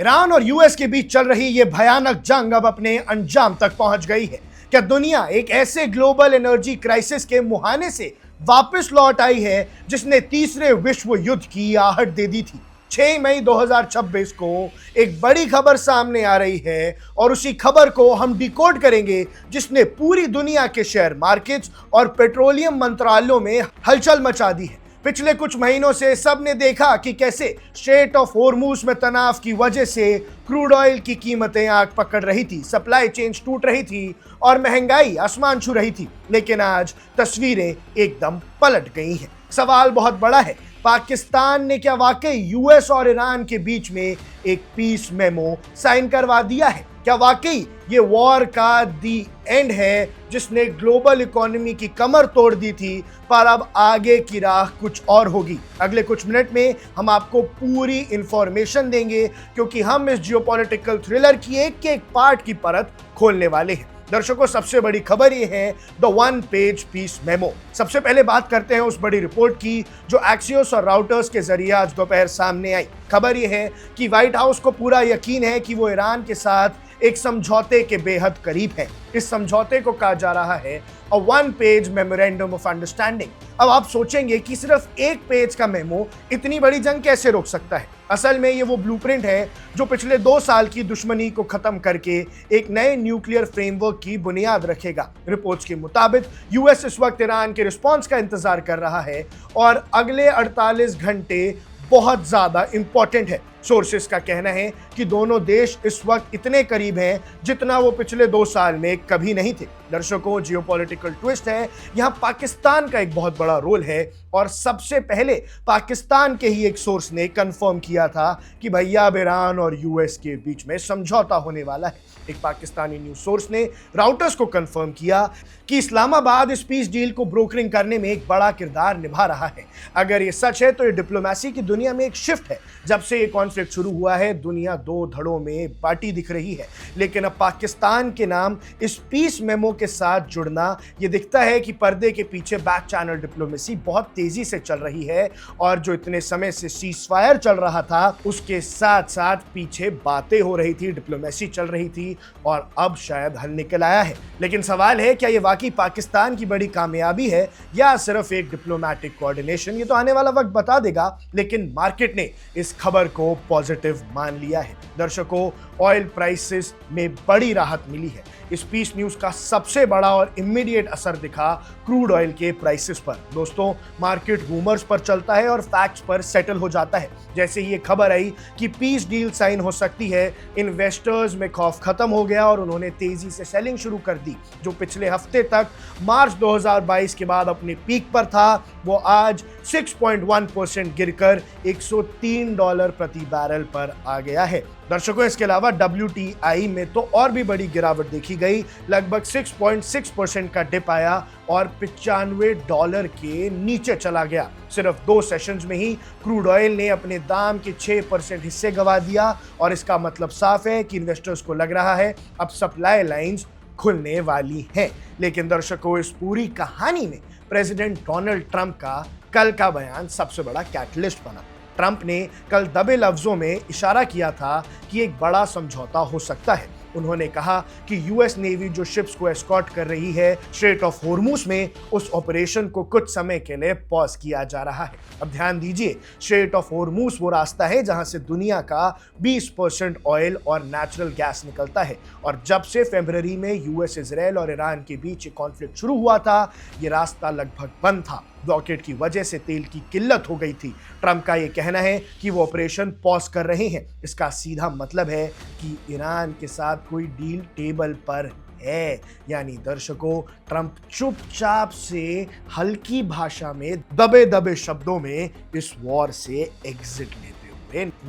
Iran और US के बीच चल रही ये भयानक जंग अब अपने अंजाम तक पहुंच गई है। क्या दुनिया एक ऐसे ग्लोबल एनर्जी क्राइसिस के मुहाने से वापस लौट आई है जिसने तीसरे विश्व युद्ध की आहट दे दी थी? 6 मई 2026 को एक बड़ी खबर सामने आ रही है और उसी खबर को हम डिकोड करेंगे जिसने पूरी दुनिया के शेयर मार्केट्स और पेट्रोलियम मंत्रालयों में हलचल मचा दी है। पिछले कुछ महीनों से सबने देखा कि कैसे स्ट्रेट ऑफ होर्मुज में तनाव की वजह से क्रूड ऑयल की कीमतें आग पकड़ रही थी, सप्लाई चेन्स टूट रही थी और महंगाई आसमान छू रही थी। लेकिन आज तस्वीरें एकदम पलट गई हैं। सवाल बहुत बड़ा है, पाकिस्तान ने क्या वाकई यूएस और ईरान के बीच में एक पीस मेमो साइन करवा दिया है? क्या वाकई ये वॉर का दी एंड है जिसने ग्लोबल इकोनॉमी की कमर तोड़ दी थी, पर अब आगे की राह कुछ और होगी? अगले कुछ मिनट में हम आपको पूरी इंफॉर्मेशन देंगे, क्योंकि हम इस जियोपॉलिटिकल थ्रिलर की एक पार्ट की परत खोलने वाले हैं। दर्शकों, सबसे बड़ी खबर ये है the one page peace memo. सबसे पहले बात करते हैं उस बड़ी रिपोर्ट की जो एक्सियोस और राउटर्स के जरिए आज दोपहर सामने आई। खबर ये है कि व्हाइट हाउस को पूरा यकीन है कि वो ईरान के साथ एक समझौते के बेहद करीब है। इस समझौते को कहा जा रहा है a one page memorandum of understanding. अब आप सोचेंगे कि सिर्फ एक पेज का मेमो इतनी बड़ी जंग कैसे रोक सकता है? असल में ये वो ब्लूप्रिंट है जो पिछले 2 साल की दुश्मनी को खत्म करके एक नए न्यूक्लियर फ्रेमवर्क की बुनियाद रखेगा। रिपोर्ट्स के मुताबिक यूएस इस वक्त ईरान के रिस्पॉन्स का इंतजार कर रहा है और अगले 48 घंटे बहुत ज्यादा इंपॉर्टेंट है। सोर्सेस का कहना है कि दोनों देश इस वक्त इतने करीब हैं जितना वो पिछले 2 साल में कभी नहीं थे। दर्शकों, जियोपॉलिटिकल ट्विस्ट है, यहाँ पाकिस्तान का एक बहुत बड़ा रोल है और सबसे पहले पाकिस्तान के ही एक सोर्स ने कंफर्म किया था कि भैया अब ईरान और यूएस के बीच में समझौता होने वाला है। एक पाकिस्तानी न्यूज सोर्स ने राउटर्स को कंफर्म किया कि इस्लामाबाद इस पीस डील को ब्रोकरिंग करने में एक बड़ा किरदार निभा रहा है। अगर ये सच है तो ये डिप्लोमेसी की दुनिया में एक शिफ्ट है। जब से ये कॉन्फ्लिक्ट शुरू हुआ है दुनिया 2 धड़ों में बांटी दिख रही है, लेकिन अब पाकिस्तान के नाम इस पीस मेमो के साथ जुड़ना, ये दिखता है कि पर्दे के पीछे बैक चैनल डिप्लोमेसी बहुत तेजी से चल रही है और जो इतने समय से सीजफायर चल रहा था उसके साथ साथ पीछे बातें हो रही थी, डिप्लोमेसी चल रही थी और अब शायद हल निकल आया है। लेकिन सवाल है, क्या ये वाकई पाकिस्तान की बड़ी कामयाबी है या सिर्फ एक डिप्लोमेटिक कोऑर्डिनेशन? ये तो आने वाला वक्त बता देगा, लेकिन मार्केट ने इस खबर को पॉजिटिव मान लिया है। दर्शकों, ऑयल प्राइसेस में बड़ी राहत मिली है। इस पीस न्यूज का सबसे बड़ा और इमीडिएट असर दिखा क्रूड ऑयल के प्राइसेस पर। दोस्तों, मार्केट रूमर्स पर चलता है और फैक्ट्स पर सेटल हो जाता है। जैसे ही ये खबर आई कि पीस डील साइन हो सकती है, इन्वेस्टर्स में खौफ खत्म हो गया और उन्होंने तेजी से सेलिंग शुरू कर दी। जो पिछले हफ्ते तक मार्च 2022 के बाद अपने पीक पर था, वो आज 6.1% गिरकर $103 प्रति बैरल पर आ गया है। दर्शकों, इसके अलावा WTI में तो और भी बड़ी गिरावट देखी गई। लगभग 6.6% का डिप आया और $95 के नीचे चला गया। सिर्फ 2 सेशंस में ही क्रूड ऑयल ने अपने दाम के 6% हिस्से गंवा दिया और इसका मतलब साफ है कि इन्वेस्टर्स को लग रहा है अब सप्लाई लाइंस खुलने वाली हैं। लेकिन दर्शकों, इस पूरी कहानी में प्रेसिडेंट डोनाल्ड ट्रंप का कल का बयान सबसे बड़ा कैटलिस्ट बना। ट्रंप ने कल दबे लफ्जों में इशारा किया था कि एक बड़ा समझौता हो सकता है। उन्होंने कहा कि यूएस नेवी जो शिप्स को एस्कॉर्ट कर रही है स्ट्रेट ऑफ होर्मुज में, उस ऑपरेशन को कुछ समय के लिए पॉज किया जा रहा है। अब ध्यान दीजिए, स्ट्रेट ऑफ होर्मुज वो रास्ता है जहां से दुनिया का 20% ऑयल और नेचुरल गैस निकलता है और जब से फरवरी में यूएस, इजराइल और ईरान के बीच कॉन्फ्लिक्ट शुरू हुआ था, ये रास्ता लगभग बंद था। ब्लॉकेड की वजह से तेल की किल्लत हो गई थी। ट्रंप का ये कहना है कि वो ऑपरेशन पॉज कर रहे हैं। इसका सीधा मतलब है कि ईरान के साथ कोई डील टेबल पर है। यानी दर्शकों, ट्रंप चुपचाप से हल्की भाषा में दबे दबे शब्दों में इस वॉर से एग्जिट लेते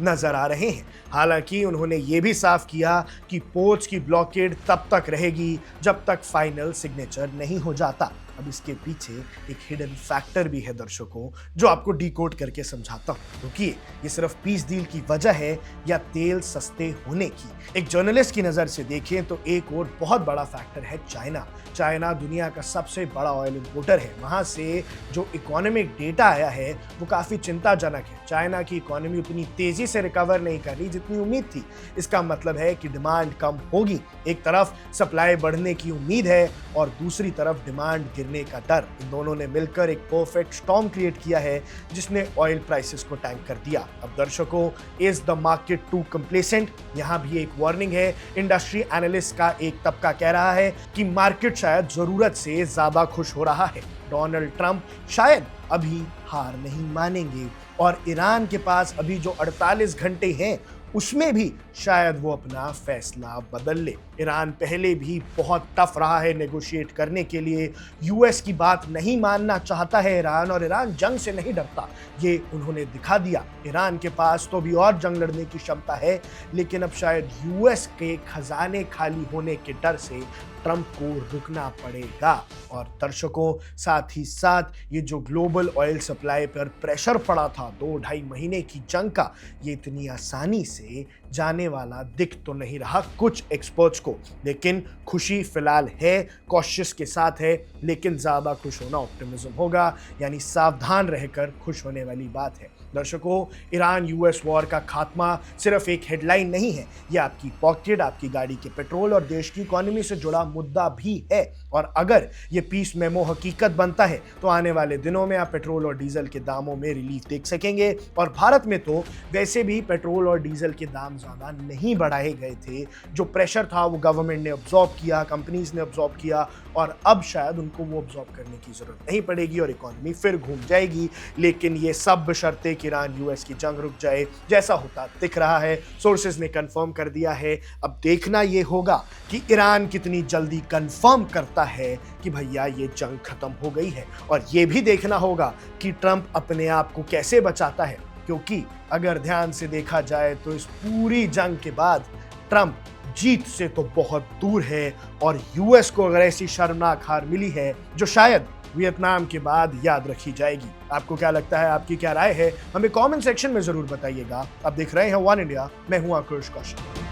नजर आ रहे हैं। हालांकि उन्होंने ये भी साफ किया कि पोर्ट्स की ब्लॉकेड तब तक रहेगी जब तक फाइनल सिग्नेचर नहीं हो जाता। अब इसके पीछे एक हिडन फैक्टर भी है दर्शकों, जो आपको डिकोड करके समझाता हूं। रुकिए, ये सिर्फ पीस डील की वजह है या तेल सस्ते होने की? एक जर्नलिस्ट की नजर से देखें तो एक और बहुत बड़ा फैक्टर है चाइना। चाइना दुनिया का सबसे बड़ा ऑयल इंपोर्टर है। वहां से जो इकोनॉमिक डेटा आया है वो काफी चिंताजनक है। चाइना की इकोनॉमी उतनी तेजी से रिकवर नहीं कर रही जितनी उम्मीद थी। इसका मतलब है कि डिमांड कम होगी। एक तरफ सप्लाई बढ़ने की उम्मीद है और दूसरी तरफ डिमांड गिरने का डर। इन दोनों ने मिलकर एक परफेक्ट स्टॉर्म क्रिएट किया है जिसने ऑयल प्राइसेस को टैंक कर दिया। अब दर्शकों, is the market too complacent? यहां भी एक वार्निंग है। इंडस्ट्री एनालिस्ट का एक तबका कह रहा है कि मार्केट शायद जरूरत से ज्यादा खुश हो रहा है। डोनाल्ड ट्रंप शायद अभी हार नहीं मानेंगे और ईरान के पास अभी जो 48 घंटे हैं उसमें भी शायद वो अपना फैसला बदल ले। ईरान पहले भी बहुत टफ रहा है नेगोशिएट करने के लिए। यूएस की बात नहीं मानना चाहता है ईरान, और ईरान जंग से नहीं डरता, ये उन्होंने दिखा दिया। ईरान के पास तो भी और जंग लड़ने की क्षमता है, लेकिन अब शायद यूएस के खजाने खाली होने के डर से ट्रंप को रुकना पड़ेगा। और दर्शकों, साथ ही साथ ये जो ग्लोबल ऑयल सप्लाई पर प्रेशर पड़ा था 2-2.5 महीने की जंग का, ये इतनी आसानी से जाने वाला दिख तो नहीं रहा कुछ एक्सपर्ट्स को। लेकिन खुशी फिलहाल है, कॉशियस के साथ है, लेकिन ज़्यादा खुश होना ऑप्टिमिज्म होगा, यानी सावधान रहकर खुश होने वाली बात है। दर्शकों, ईरान यूएस वॉर का खात्मा सिर्फ एक हेडलाइन नहीं है, यह आपकी पॉकेट, आपकी गाड़ी के पेट्रोल और देश की इकोनॉमी से जुड़ा मुद्दा भी है। और अगर ये पीस मेमो हकीकत बनता है तो आने वाले दिनों में आप पेट्रोल और डीजल के दामों में रिलीफ देख सकेंगे। और भारत में तो वैसे भी पेट्रोल और डीजल के दाम ज़्यादा नहीं बढ़ाए गए थे। जो प्रेशर था वो गवर्नमेंट ने अब्जॉर्ब किया, कंपनीज ने अब्जॉर्ब किया, और अब शायद उनको वो अब्जॉर्ब करने की ज़रूरत नहीं पड़ेगी और इकोनॉमी फिर घूम जाएगी। लेकिन ये सब बशर्ते कि ईरान यूएस की जंग रुक जाए, जैसा होता दिख रहा है। सोर्सेज ने कंफर्म कर दिया है। अब देखना ये होगा कि ईरान कितनी जल्दी कंफर्म करता है कि भैया ये जंग खत्म हो गई है, और ये भी देखना होगा कि ट्रंप अपने आप को कैसे बचाता है। क्योंकि अगर ध्यान से देखा जाए तो इस पूरी जंग के बाद ट्रंप जीत से तो बहुत दूर है, और यूएस को अगर ऐसी शर्मनाक हार मिली है जो शायद वियतनाम के बाद याद रखी जाएगी। आपको क्या लगता है, आपकी क्या राय है, हमें कमेंट सेक्शन में जरूर बताइएगा। आप देख रहे हैं वन इंडिया, मैं हूं आकृष Kaushik.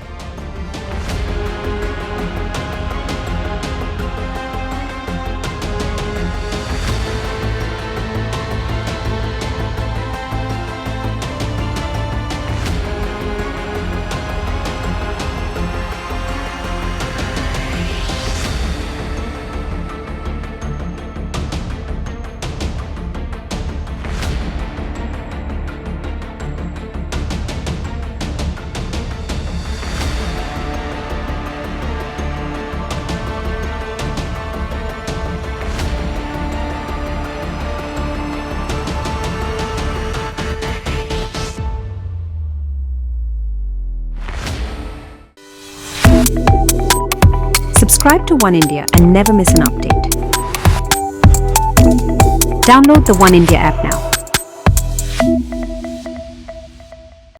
Subscribe to One India and never miss an update. Download the One India app now.